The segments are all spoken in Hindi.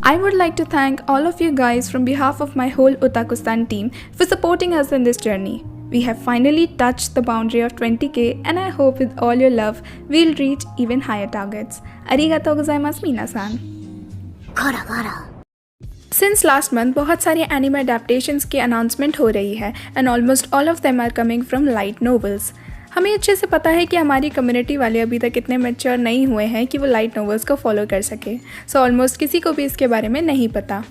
I would like to thank all of you guys from behalf of my whole Otakustan team for supporting us in this journey. We have finally touched the boundary of 20k and I hope with all your love, we'll reach even higher targets. Arigatou gozaimasu minasan. Since last month, बहुत सारे anime adaptations की announcement हो रही है and almost all of them are coming from light novels. हमें अच्छे से पता है कि हमारी कम्युनिटी वाले अभी तक इतने मैच्योर नहीं हुए हैं कि वो लाइट नॉवेल्स को फॉलो कर सके, सो ऑलमोस्ट किसी को भी इसके बारे में नहीं पता.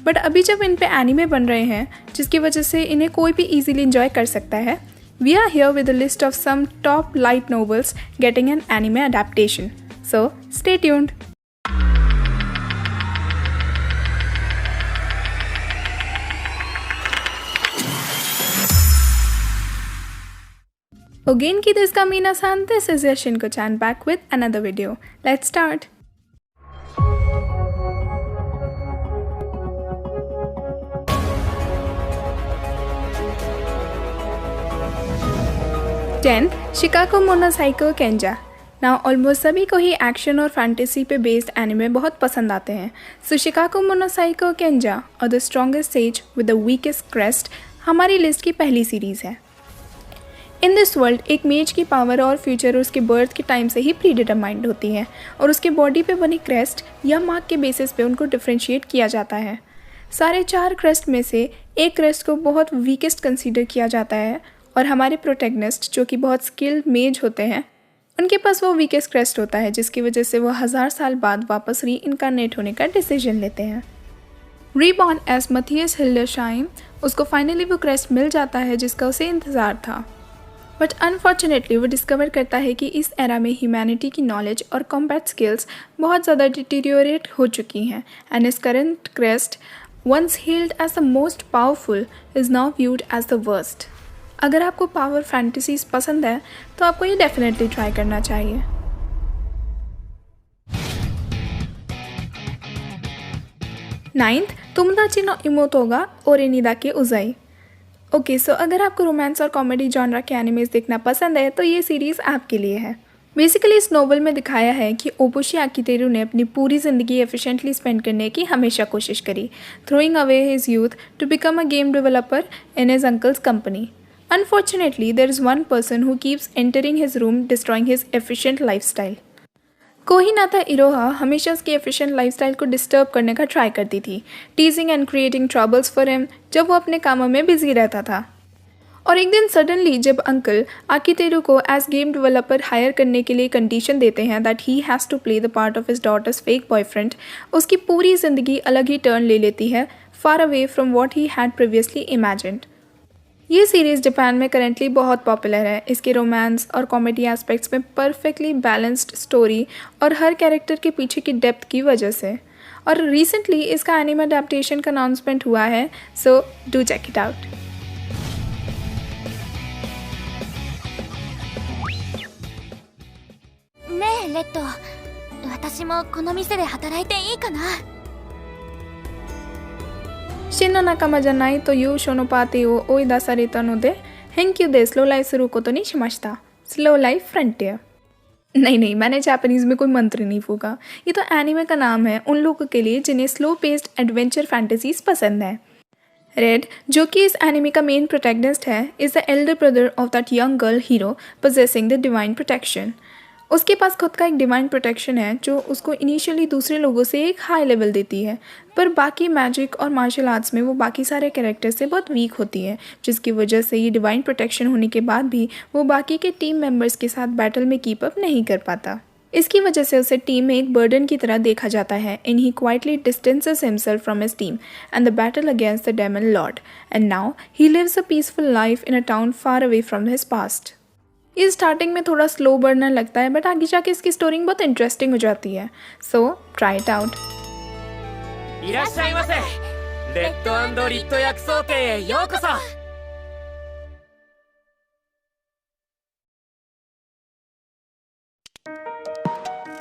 बट अभी जब इन पे एनीमे बन रहे हैं जिसकी वजह से इन्हें कोई भी ईजिली इंजॉय कर सकता है, we are here with a list of some top light novels getting an anime adaptation. So stay tuned. Ogenki desu ka minasan, this is your Shinko-chan back with another video. Let's start. Tenth, Shikaku Monocycle Kenja. Now almost सभी को ही एक्शन और फैंटेसी पे बेस्ड एनिमे बहुत पसंद आते हैं. सो शिकागो मोनोसाइको केंजा और the strongest says with the weakest crest हमारी लिस्ट की पहली सीरीज़ है. इन दिस वर्ल्ड एक मेज की पावर और फ्यूचर उसके बर्थ के टाइम से ही प्री डिटरमाइंड होती है और उसके बॉडी पे बनी क्रेस्ट या मार्क के बेसिस पे उनको डिफ्रेंशिएट किया जाता है. सारे 4 क्रेस्ट में से एक क्रेस्ट को बहुत वीकेस्ट कंसीडर किया जाता है और हमारे प्रोटैगनिस्ट जो कि बहुत स्किल्ड मेज होते हैं उनके पास वो वीकेस्ट क्रेस्ट होता है जिसकी वजह से वो 1000 साल बाद वापस री इनकारनेट होने का डिसीजन लेते हैं. रीबॉर्न एज मथियस हिल्डरशाइम, उसको फाइनली वो क्रेस्ट मिल जाता है जिसका उसे इंतज़ार था. बट अनफॉर्चुनेटली वो डिस्कवर करता है कि इस एरा में ह्यूमैनिटी की नॉलेज और कॉम्बैट स्किल्स बहुत ज़्यादा डिटीरियोरेट हो चुकी हैं एंड इस current crest once held as the most powerful is now viewed as the worst. अगर आपको पावर फैंटेसीज पसंद है तो आपको ये डेफिनेटली ट्राई करना चाहिए. नाइन्थ, तुमदाची नो इमोतो गा ओरेनिदा के उजाई. ओके, सो अगर आपको रोमांस और कॉमेडी जॉनरा के एनिमेज देखना पसंद है तो ये सीरीज़ आपके लिए है. बेसिकली इस नोवेल में दिखाया है कि ओबोशी आकितेरू ने अपनी पूरी ज़िंदगी एफिशिएंटली स्पेंड करने की हमेशा कोशिश करी, throwing away his youth to become a game developer in his uncle's company. Unfortunately there is one person who keeps entering his room destroying his efficient lifestyle. Kohinata Iroha हमेशा उसकी एफिशिएंट लाइफस्टाइल को डिस्टर्ब करने का ट्राई करती थी, टीजिंग and creating troubles for him जब वो अपने कामों में बिजी रहता था. और एक दिन सडनली जब अंकल आकितेरू को एज गेम डेवलपर हायर करने के लिए कंडीशन देते हैं that he has to play the part of his daughter's fake boyfriend, उसकी पूरी ज़िंदगी अलग ही टर्न ले लेती है, far away from what he had previously imagined. ये सीरीज़ जापान में करेंटली बहुत पॉपुलर है. इसके रोमांस और कॉमेडी एस्पेक्ट्स में परफेक्टली बैलेंस्ड स्टोरी और हर कैरेक्टर के पीछे की डेप्थ की वजह से. और रिसेंटली इसका एनिमे अडेप्टेशन का अनाउंसमेंट हुआ है, सो डू चेक इट आउट.ねえレッド、私もこの店で働いていいかな。शिन नो नाकामाじゃないという書のパーティーを追い出されたので返球でスローライフすることにしました. Slow life frontier. नहीं, मैंने जापानीज़ में कोई मंत्र नहीं फूका. ये तो एनिमे का नाम है उन लोगों के लिए जिन्हें स्लो पेस्ड एडवेंचर फैंटेसीज पसंद है. रेड, जो कि इस एनिमे का मेन प्रोटैगनिस्ट है, is the Elder brother of that young girl hero possessing the divine protection. उसके पास खुद का एक डिवाइन प्रोटेक्शन है जो उसको इनिशियली दूसरे लोगों से एक हाई लेवल देती है, पर बाकी मैजिक और मार्शल आर्ट्स में वो बाकी सारे कैरेक्टर से बहुत वीक होती है, जिसकी वजह से ये डिवाइन प्रोटेक्शन होने के बाद भी वो बाकी के टीम मेंबर्स के साथ बैटल में कीप अप नहीं कर पाता. इसकी वजह से उसे टीम में एक बर्डन की तरह देखा जाता है and he quietly distances himself from his team and the battle against the demon lord and now he lives a peaceful life in a town far away from his past. ये स्टार्टिंग में थोड़ा स्लो बर्नर लगता है बट आगे जाके इसकी स्टोरी बहुत इंटरेस्टिंग हो जाती है, so try it out. いらっしゃいませ。レッド&リッド薬草店へようこそ。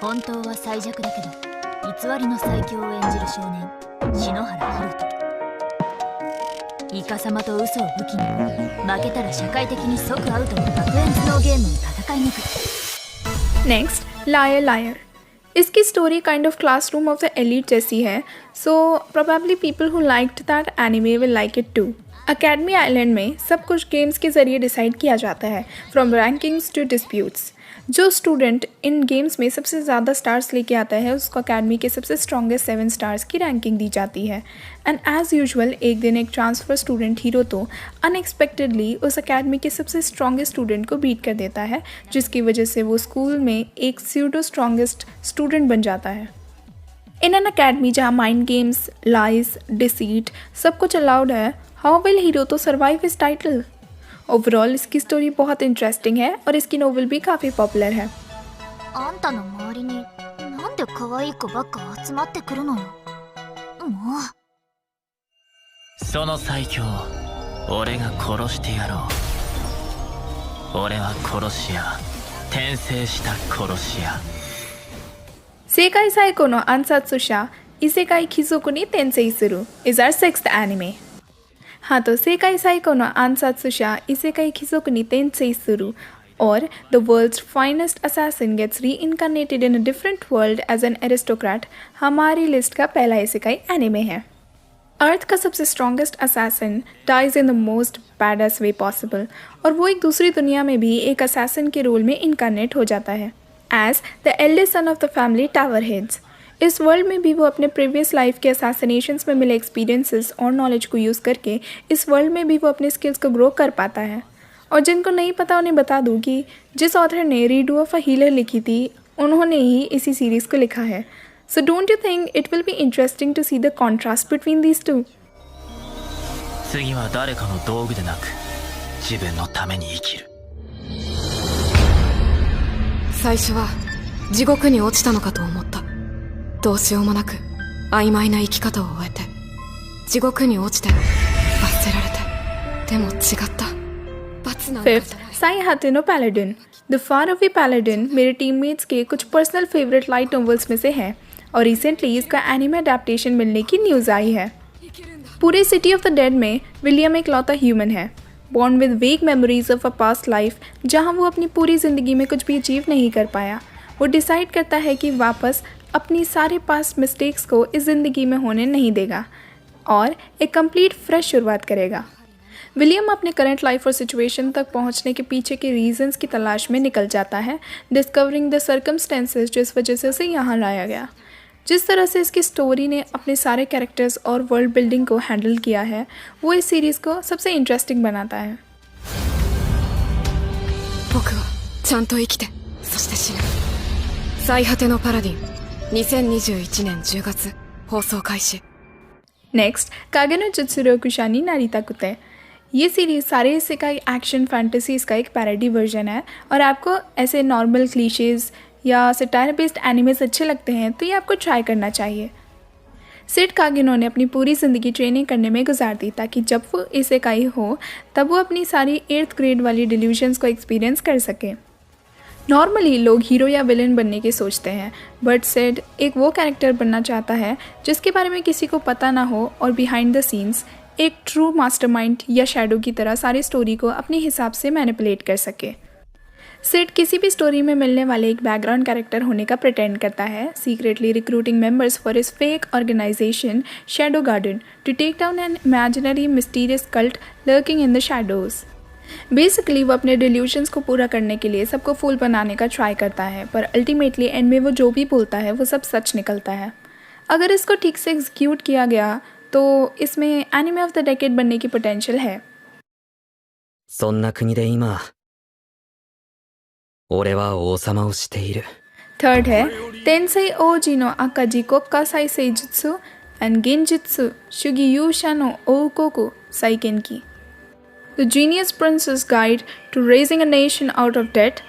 本当は最弱だけど偽りの最強を演じる少年篠原博人。イカサマと嘘を武器に負けたら社会的に即アウトの学園頭脳ゲームを戦い抜く。 next, liar liar. इसकी story kind of classroom of the elite जैसी है, so probably people who liked that anime will like it too. Academy island में सब कुछ गेम्स के ज़रिए डिसाइड किया जाता है, फ्रॉम रैंकिंग्स टू डिस्प्यूट्स। जो स्टूडेंट इन गेम्स में सबसे ज़्यादा स्टार्स लेके आता है उसको अकेडमी के सबसे स्ट्रॉन्गेस्ट 7 स्टार्स की रैंकिंग दी जाती है। एंड एज़ यूजुअल एक दिन एक ट्रांसफ़र स्टूडेंट हीरो तो अनएक्सपेक्टेडली उस अकेडमी के सबसे स्ट्रॉन्गेस्ट स्टूडेंट को बीट कर देता है, जिसकी वजह से वो स्कूल में एक स्यूडो स्ट्रॉन्गेस्ट स्टूडेंट बन जाता है। इन एन अकेडमी जहाँ माइंड गेम्स, लाइज, डिसीट सब कुछ अलाउड है, हाउ विल हीरो तो सर्वाइव हिज टाइटल। ओवरऑल इसकी स्टोरी बहुत इंटरेस्टिंग है और इसकी नोवेल भी काफ़ी पॉपुलर है। あんたの周りになんで可愛い子ばっか集まってくるのよ。もうその最強を俺が殺してやろう。俺は殺し屋、転生した殺し屋。Seikai Saiko no Ansatsusha Isekai Kizoku ni Tensei Suru is our 6th anime. हाँ तो सेकाई साइको नो आंसात्सुशा इसेकाई किसोकु नि तेंसेई सुरु और the world's finest assassin gets reincarnated in a different world as an aristocrat हमारी लिस्ट का पहला इसेकाई एनिमे है। अर्थ का सबसे strongest assassin dies in the most badass way possible और वो एक दूसरी दुनिया में भी एक असैसिन के रोल में इनकारनेट हो जाता है as the eldest son of the family tower heads. इस वर्ल्ड में भी वो अपने प्रीवियस लाइफ के असैसिनेशंस में मिले एक्सपीरियंसेस और नॉलेज को यूज़ करके इस वर्ल्ड में भी वो अपने स्किल्स को ग्रो कर पाता है। और जिनको नहीं पता उन्हें बता दूँ कि जिस ऑथर ने रीडू ऑफ अ हीलर लिखी थी उन्होंने ही इसी सीरीज़ को लिखा है। So don't you think it will be interesting to see the contrast between these two. 次は誰かの道具でなく自分のために生きる。最初は地獄に落ちたのかと思った。どうしようもなく曖昧な生き方を終えて地獄に落ちて罰せられて、でも違った。罰なんかじゃない。 Fifth, साई हाते नो paladin. The far away paladin मेरे टीममेट्स के कुछ पर्सनल फेवरेट लाइट नॉवेल्स में से है और रिसेंटली इसका एनिमे अडेप्टेशन मिलने की न्यूज़ आई है। पूरे सिटी ऑफ द डेड में विलियम एक लौता ह्यूमन है, बॉर्न विद वेग memories of a past life, जहाँ वो अपनी पूरी ज़िंदगी में कुछ भी अचीव नहीं कर पाया। वो डिसाइड करता है कि वापस अपनी सारे पास्ट मिस्टेक्स को इस ज़िंदगी में होने नहीं देगा और एक कंप्लीट फ्रेश शुरुआत करेगा। विलियम अपने करंट लाइफ और सिचुएशन तक पहुंचने के पीछे के रीजंस की तलाश में निकल जाता है, डिस्कवरिंग द सर्कमस्टेंसेस जिस वजह से उसे यहाँ लाया गया। जिस तरह से इसकी स्टोरी ने अपने सारे कैरेक्टर्स और वर्ल्ड बिल्डिंग को हैंडल किया है वो इस सीरीज़ को सबसे इंटरेस्टिंग बनाता है। 僕はちゃんと生きて、そして死ぬ。最果てのパラディン、2021年10月放送開始。 नेक्स्ट कागे नो जुत्सुरो कुशानी नारिता कुते। ये सीरीज़ सारे इसेकाई एक्शन फैंटेसीज़ का एक पैरोडी वर्जन है और आपको ऐसे नॉर्मल क्लीशेज़ या सटायर बेस्ड एनिमेस अच्छे लगते हैं तो ये आपको ट्राई करना चाहिए। सिड कागिनो ने अपनी पूरी ज़िंदगी ट्रेनिंग करने में गुजार दी ताकि जब वो इसेकाई हो तब वो अपनी सारी 8th ग्रेड वाली डिल्यूजन्स को एक्सपीरियंस कर सके। नॉर्मली लोग हीरो या विलन बनने के सोचते हैं, बट सिड एक वो कैरेक्टर बनना चाहता है जिसके बारे में किसी को पता ना हो और बिहाइंड द सीन्स एक ट्रू मास्टरमाइंड या शैडो की तरह सारी स्टोरी को अपने हिसाब से मैनिपुलेट कर सके। सिड किसी भी स्टोरी में मिलने वाले एक बैकग्राउंड कैरेक्टर होने का प्रिटेंड करता है, secretly recruiting members for his fake organisation shadow garden to take down an imaginary mysterious cult lurking in the shadows. Basically वो अपने डिल्यूशंस को पूरा करने के लिए सबको फूल बनाने का ट्राई करता है, पर अल्टीमेटली एंड में वो जो भी बोलता है वो सब सच निकलता है। अगर इसको ठीक से एग्जीक्यूट किया गया तो इसमें एनिमे ऑफ द डेकेड बनने की पोटेंशियल है। そんな国で今俺は王様をしている。 थर्ड है तेंसेई ओजी नो आकाजी कोक्का साई सेइजुत्सु एंड गेंजित्सु शुगियूशा नो ओउकोकु साइकेनकी, the genius prince's guide to raising a nation out of debt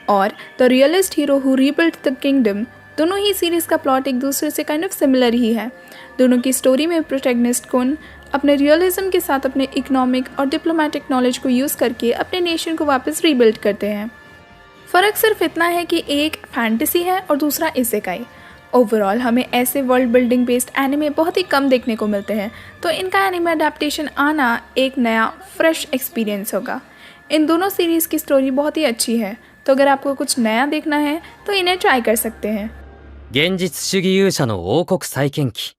और the realist hero who rebuilt the kingdom. दोनों ही सीरीज़ का प्लॉट एक दूसरे से काइंड ऑफ सिमिलर ही है। दोनों की स्टोरी में प्रोटैगनिस्ट कुन अपने रियलिज्म के साथ अपने इकोनॉमिक और डिप्लोमेटिक नॉलेज को यूज़ करके अपने नेशन को वापस रीबिल्ड करते हैं। फ़र्क सिर्फ इतना है कि एक फैंटेसी है और दूसरा इसेकाई। ओवरऑल हमें ऐसे वर्ल्ड बिल्डिंग बेस्ड एनिमे बहुत ही कम देखने को मिलते हैं, तो इनका एनिमे अडेप्टेशन आना एक नया फ्रेश एक्सपीरियंस होगा। इन दोनों सीरीज़ की स्टोरी बहुत ही अच्छी है, तो अगर आपको कुछ नया देखना है तो इन्हें ट्राई कर सकते हैं। 現実主義勇者の王国再建記。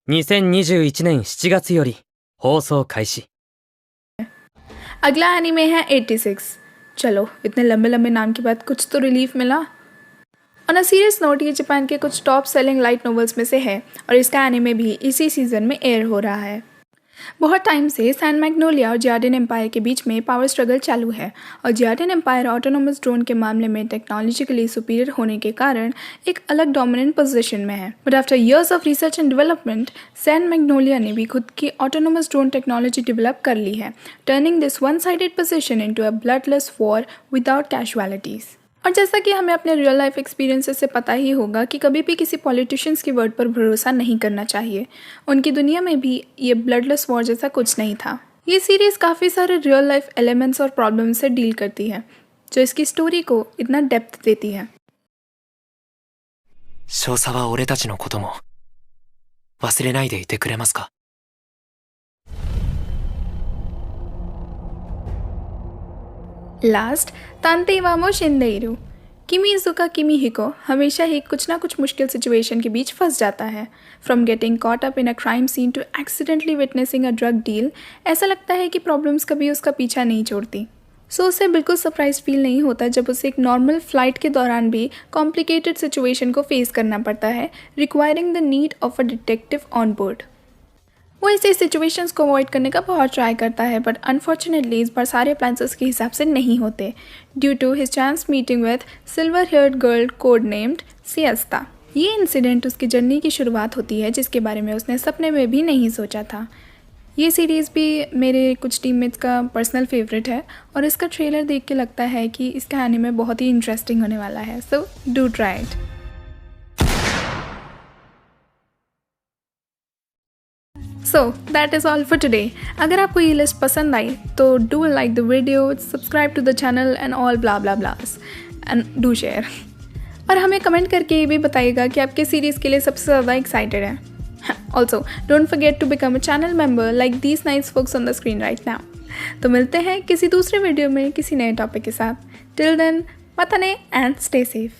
2021年7月より放送開始。 अगला एनीमे है 86। चलो, इतने लंबे लंबे नाम के बाद कुछ तो रिलीफ मिला। ऑन अ सीरियस नोट, ये जापान के कुछ टॉप सेलिंग लाइट नॉवेल्स में से है और इसका एनीमे भी इसी सीज़न में एयर हो रहा है। बहुत टाइम से सैन मैग्नोलिया और जियाडेन एम्पायर के बीच में पावर स्ट्रगल चालू है और जियाडेन एम्पायर ऑटोनोमस ड्रोन के मामले में टेक्नोलॉजिकली सुपीरियर होने के कारण एक अलग डोमिनेंट पोजीशन में है। But after years of research and development, San Magnolia ने भी खुद की ऑटोनोमस ड्रोन टेक्नोलॉजी डेवलप कर ली है, turning this one sided position into a bloodless war without casualties. और जैसा कि हमें अपने रियल लाइफ एक्सपीरियंसेस से पता ही होगा कि कभी भी किसी पॉलिटिशियंस की वर्ड पर भरोसा नहीं करना चाहिए। उनकी दुनिया में भी ये ब्लडलेस वॉर जैसा कुछ नहीं था। ये सीरीज़ काफ़ी सारे रियल लाइफ एलिमेंट्स और प्रॉब्लम्स से डील करती है, जो इसकी स्टोरी को इतना डेप्थ देती है। 少佐は俺たちのことも忘れないでいてくれますか? लास्ट, तांते इवामो शिंदेइरू। किमीजुका किमीहिको हमेशा ही कुछ ना कुछ मुश्किल सिचुएशन के बीच फंस जाता है। From getting caught up in a crime scene to accidentally witnessing a drug deal, ऐसा लगता है कि प्रॉब्लम्स कभी उसका पीछा नहीं छोड़ती। सो उसे बिल्कुल सरप्राइज फील नहीं होता जब उसे एक नॉर्मल फ्लाइट के दौरान भी कॉम्प्लिकेटेड सिचुएशन को फेस करना पड़ता है, requiring the need of a detective on board. वो ऐसे सिचुएशंस को अवॉइड करने का बहुत ट्राई करता है, बट अनफॉर्चुनेटली इस बार सारे प्लान्स उसके हिसाब से नहीं होते due to his chance meeting with silver haired girl code named siesta. ये इंसिडेंट उसकी जर्नी की शुरुआत होती है, जिसके बारे में उसने सपने में भी नहीं सोचा था। ये सीरीज़ भी मेरे कुछ टीममेट्स का पर्सनल फेवरेट है और इसका ट्रेलर देख के लगता है कि इसका एनीमे बहुत ही इंटरेस्टिंग होने वाला है, so do try it. So that is all for today. अगर आपको ये लिस्ट पसंद आई तो do like the video, subscribe to the channel and all blah blah blahs, and do share. और हमें कमेंट करके ये भी बताइएगा कि आपके सीरीज़ के लिए सबसे ज़्यादा एक्साइटेड है। Also don't forget to become a channel member like these nice folks on the screen right now. तो मिलते हैं किसी दूसरे वीडियो में किसी नए टॉपिक के साथ। टिल देन, मतने एंड स्टे सेफ।